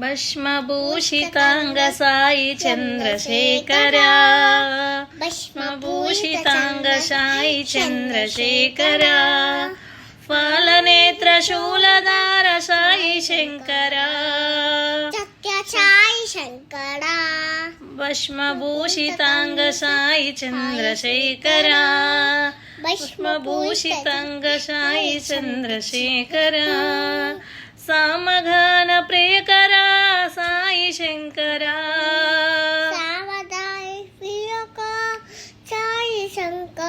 భస్మభూషితాంగ సాయి చంద్రశేఖర, భస్మభూషితాంగ సాయి చంద్రశేఖర, ఫాలనేత్ర శూలధార సాయి శంకర, సత్య సాయి శంకర, భస్మభూషితాంగ సాయి చంద్రశేఖర, భస్మభూషితాంగ సాయి చంద్రశేఖర, సామగాన ప్రియకర సాయి శంకర, సావధాని ప్రియక సాయి శంకర,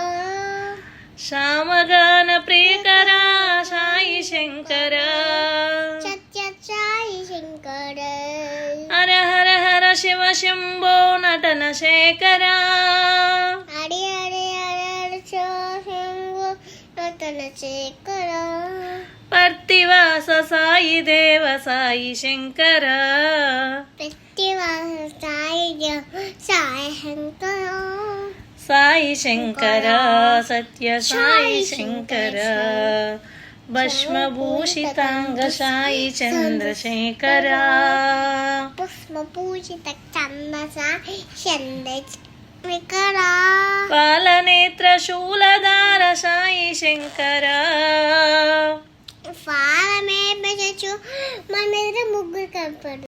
సామగాన ప్రియకర సాయి శంకర, సత్య సాయి శంకర, హర హర హర శివ శంభో నటన శేఖర, హరి హరి హరి శంభో నటన శేఖర, పర్తివాస సాయి దేవ సాయి శంకర, ప్రతివాస సాయి సాయి శంకర, సాయి శంకర, సత్య సాయి శంకర, భస్మభూషితాంగ సాయి చంద్రశేఖర, పుష్పభూషిత చంద సాయి చంద్రశేఖర, పాలనేత్ర శూలధార సాయి శంకర, ఫాలమే బెజచు మన మీద ముగ్గురు కనపడు.